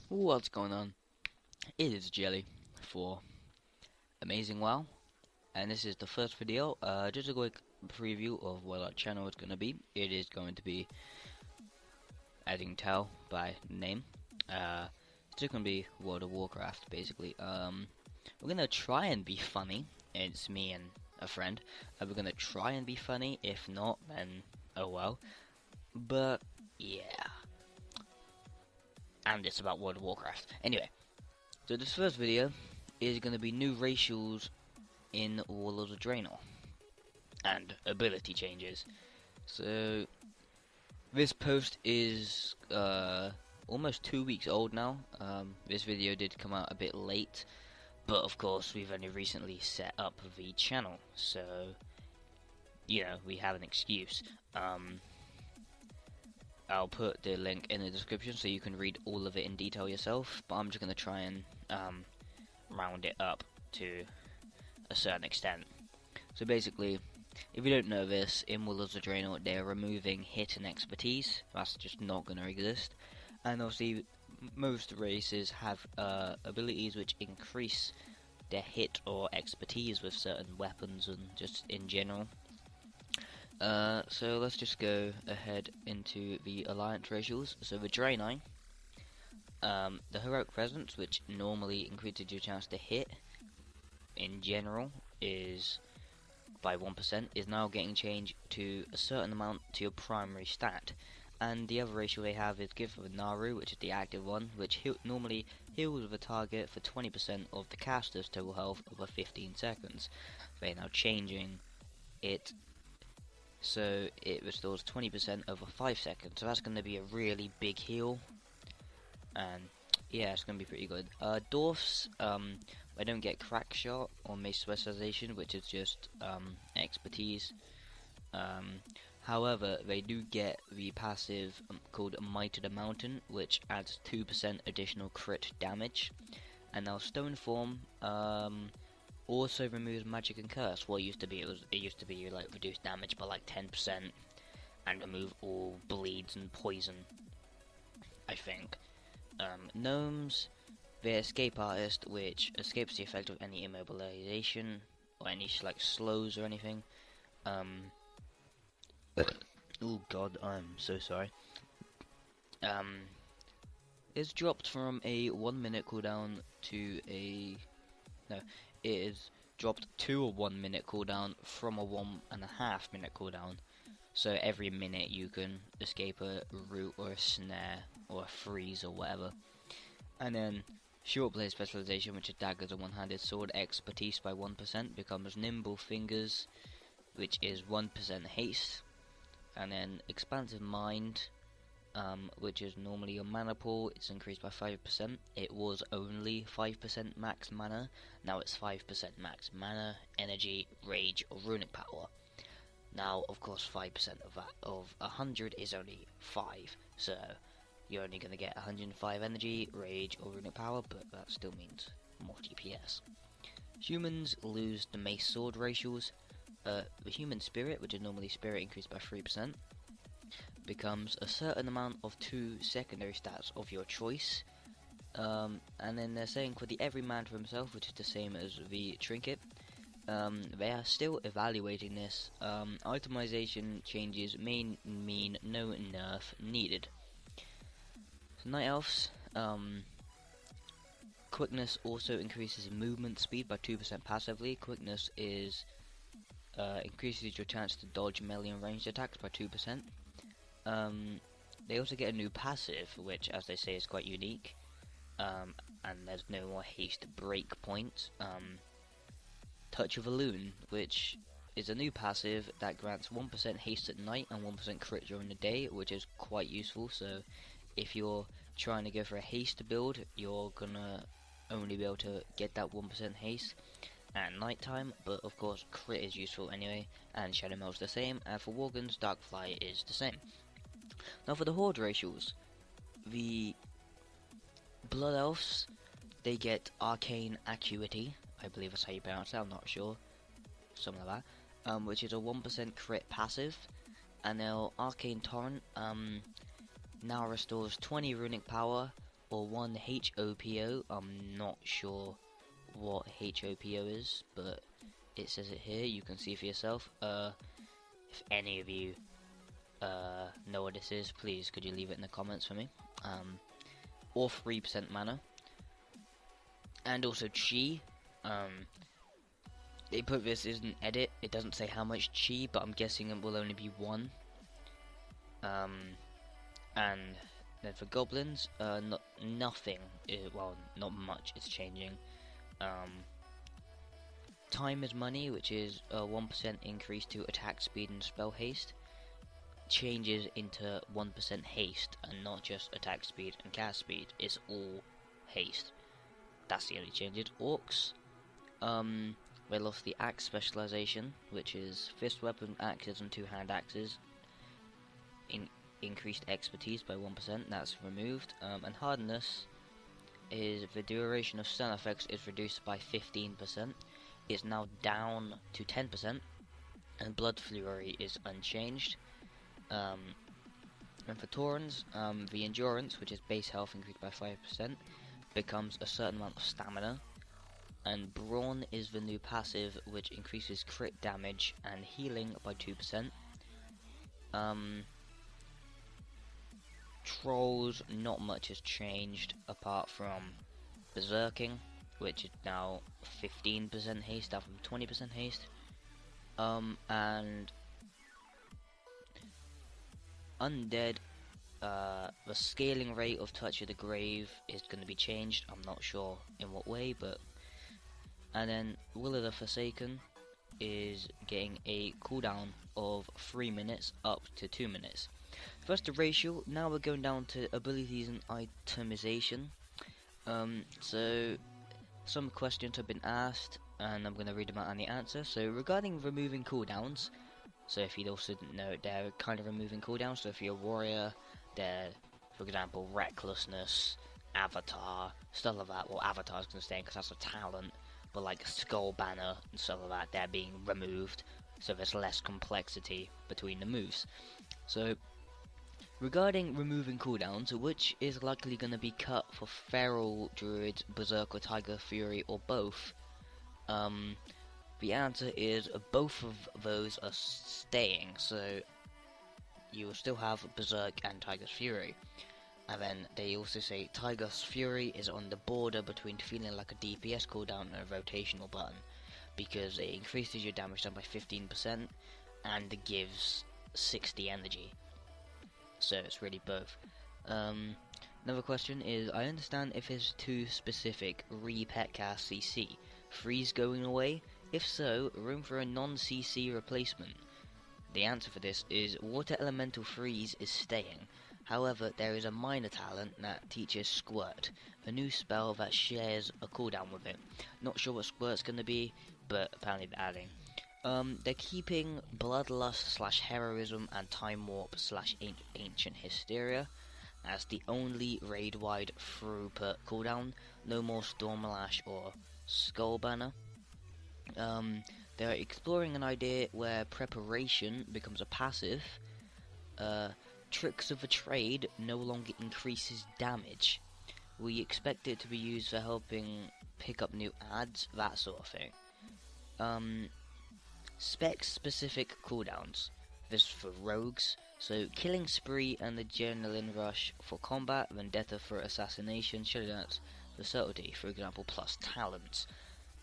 What's going on? It is Jelly for Amazing WoW, and this is the first video. Just a quick preview of what our channel is going to be. It is going to be, as you can tell by the name, it's just going to be World of Warcraft, basically. We're going to try and be funny. It's me and a friend. We're going to try and be funny. If not, then oh well. But yeah. And it's about World of Warcraft. Anyway, so this first video is going to be new racials in Warlords of Draenor and ability changes. So this post is almost 2 weeks old now. This video did come out a bit late, but of course we've only recently set up the channel, so you know we have an excuse. I'll put the link in the description so you can read all of it in detail yourself, but I'm just going to try and round it up to a certain extent. So basically, if you don't know this, in Warlords of Draenor they're removing hit and expertise. That's just not going to exist. And obviously most races have abilities which increase their hit or expertise with certain weapons and just in general. So let's just go ahead into the alliance racials. So the Draenor, the heroic presence, which normally increases your chance to hit in general is by 1%, is now getting changed to a certain amount to your primary stat. And the other racial they have is Gift of Naru, which is the active one, which normally heals the target for 20% of the caster's total health over 15 seconds. They're now changing it so it restores 20% over 5 seconds, so that's going to be a really big heal, and yeah, it's going to be pretty good. Dwarfs, they don't get crack shot or mace specialization, which is just expertise. However, they do get the passive called Might to the Mountain, which adds 2% additional crit damage. And now Stone Form also removes magic and curse. What it used to be, it used to be like reduce damage by like 10% and remove all bleeds and poison, I think. Gnomes, their escape artist, which escapes the effect of any immobilization or any like slows or anything. Oh god, I'm so sorry. Is dropped from a 1 minute cooldown to a it is dropped to a 1 minute cooldown from a 1.5 minute cooldown. So every minute you can escape a root or a snare or a freeze or whatever. And then short blade specialization, which is daggers and one-handed sword, expertise by 1%, becomes nimble fingers, which is 1% haste. And then expansive mind, which is normally your mana pool, it's increased by 5%. It was only 5% max mana, now it's 5% max mana, energy, rage, or runic power. Now, of course, 5% of that, of 100 is only 5, so you're only going to get 105 energy, rage, or runic power, but that still means more DPS. Humans lose the mace sword racials. The human spirit, which is normally spirit increased by 3%, becomes a certain amount of 2 secondary stats of your choice. And then they're saying for the everyman for himself, which is the same as the trinket, they are still evaluating this. Itemization changes may mean no nerf needed. So Night Elves, quickness also increases movement speed by 2% passively. Quickness is increases your chance to dodge melee and ranged attacks by 2%. They also get a new passive, which, as they say, is quite unique. And there's no more haste break point. Touch of a Loon, which is a new passive that grants 1% haste at night and 1% crit during the day, which is quite useful. So if you're trying to go for a haste build, you're gonna only be able to get that 1% haste at night time, but of course crit is useful anyway, and Shadow Mail's the same, and for Worgens, Darkfly is the same. Now for the Horde racials, the Blood Elves, they get Arcane Acuity, I believe that's how you pronounce it, I'm not sure, something like that, which is a 1% crit passive, and now Arcane Torrent now restores 20 runic power or 1 HOPO. I'm not sure what HOPO is, but it says it here. You can see for yourself. If any of you know what this is, please could you leave it in the comments for me. Or 3% mana, and also chi. They put this as an edit. It doesn't say how much chi, but I'm guessing it will only be 1. And then for goblins, nothing. Well, not much is changing. Time is money, which is a 1% increase to attack speed and spell haste, changes into 1% haste, and not just attack speed and cast speed. It's all haste. That's the only changes. Orcs, they lost the axe specialization, which is fist weapon, axes, and 2-hand axes. Increased expertise by 1%. That's removed. And hardness is the duration of stun effects is reduced by 15%. It's now down to 10%, and blood fury is unchanged. And for Taurens, the endurance, which is base health increased by 5%, becomes a certain amount of stamina. And Brawn is the new passive, which increases crit damage and healing by 2%. Trolls, not much has changed apart from berserking, which is now 15% haste down from 20% haste. And undead, the scaling rate of Touch of the Grave is going to be changed. I'm not sure in what way, but. And then Will of the Forsaken is getting a cooldown of 3 minutes up to 2 minutes. First, the racial. Now we're going down to abilities and itemization. So some questions have been asked, and I'm going to read them out and the answer. So regarding removing cooldowns, so if you also didn't know, they're kind of removing cooldowns. So if you're a warrior, they're, for example, recklessness, avatar, stuff like that. Well, avatar's going to stay because that's a talent, but like skull banner and stuff like that, they're being removed. So there's less complexity between the moves. So regarding removing cooldowns, which is likely going to be cut for Feral Druids, Berserker, Tiger Fury, or both? The answer is both of those are staying, so you will still have Berserk and Tiger's Fury. And then they also say Tiger's Fury is on the border between feeling like a DPS cooldown and a rotational button, because it increases your damage done by 15% and gives 60 energy. So it's really both. Another question is, I understand if it's too specific, re-petcast CC. Freeze going away? If so, room for a non-CC replacement. The answer for this is Water Elemental Freeze is staying. However, there is a minor talent that teaches Squirt, a new spell that shares a cooldown with it. Not sure what Squirt's going to be, but apparently they're adding. They're keeping Bloodlust / Heroism and Time Warp / Ancient Hysteria as the only raid-wide throughput cooldown. No more Stormlash or Skull Banner. They're exploring an idea where Preparation becomes a passive. Tricks of the Trade no longer increases damage. We expect it to be used for helping pick up new ads, that sort of thing. Spec-specific cooldowns. This is for rogues. So Killing Spree and the Adrenaline Rush for combat, Vendetta for assassination, Shadow Dance for subtlety, for example, plus talents.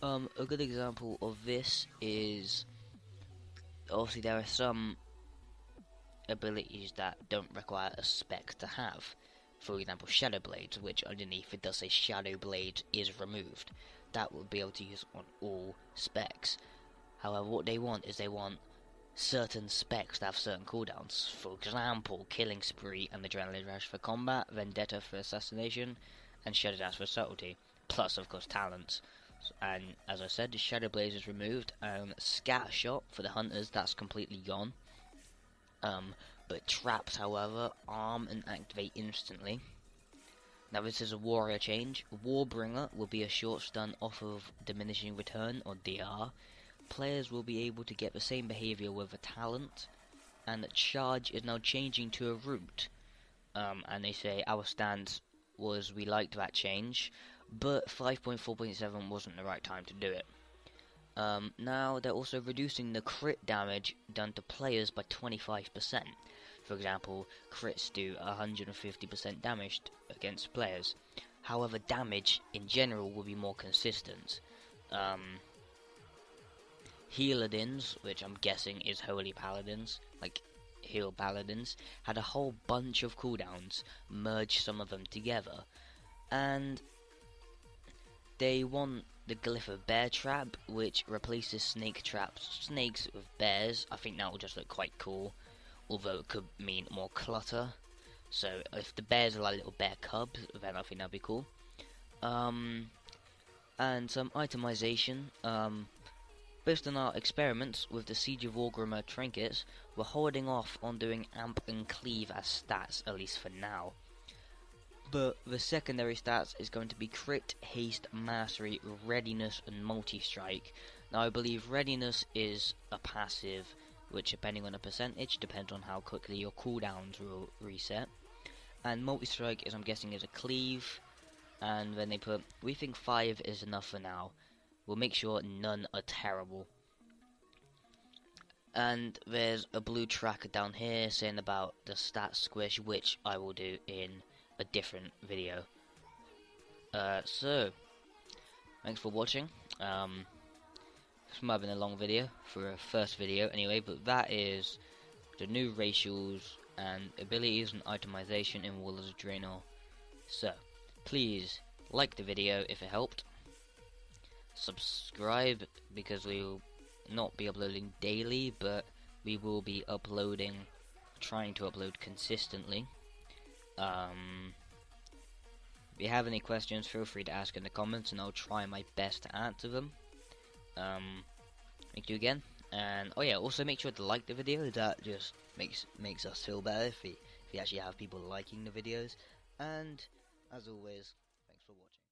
A good example of this is, obviously there are some abilities that don't require a spec to have. For example, Shadow Blades, which underneath it does say Shadow Blade is removed. That will be able to use on all specs. However, what they want is they want certain specs that have certain cooldowns. For example, Killing Spree and Adrenaline Rush for combat, Vendetta for assassination, and Shadow Dance for subtlety. Plus, of course, talents. And as I said, the Shadow Blaze is removed. Scatter Shot for the hunters, that's completely gone. But traps, however, arm and activate instantly. Now this is a warrior change. Warbringer will be a short stun off of diminishing return, or DR. Players will be able to get the same behavior with a talent. And charge is now changing to a root. And they say our stance was we liked that change, but 5.4.7 wasn't the right time to do it. Now they're also reducing the crit damage done to players by 25%. For example, crits do 150% damage against players. However, damage in general will be more consistent. Healadins, which I'm guessing is Holy Paladins, like Heal Paladins, had a whole bunch of cooldowns, merged some of them together, and they want the Glyph of Bear Trap, which replaces snake traps, snakes with bears. I think that will just look quite cool, although it could mean more clutter. So if the bears are like little bear cubs, then I think that'd be cool. And some itemization. Based on our experiments with the Siege of Orgrimmar trinkets, we're holding off on doing Amp and Cleave as stats, at least for now. But the secondary stats is going to be Crit, Haste, Mastery, Readiness, and Multi-Strike. Now I believe Readiness is a passive, which depending on the percentage, depends on how quickly your cooldowns will reset. And Multi-Strike is, I'm guessing, is a Cleave. And then they put, we think 5 is enough for now. We'll make sure none are terrible. And there's a blue tracker down here saying about the stat squish, which I will do in a different video. So, thanks for watching. This might have been a long video for a first video anyway, but that is the new racials and abilities and itemization in Warlords of Draenor. So, please like the video if it helped. Subscribe, because we will not be uploading daily, but we will be uploading, trying to upload consistently. If you have any questions, feel free to ask in the comments and I'll try my best to answer them. Thank you again, and oh yeah, also make sure to like the video. That just makes us feel better if we actually have people liking the videos. And as always, thanks for watching.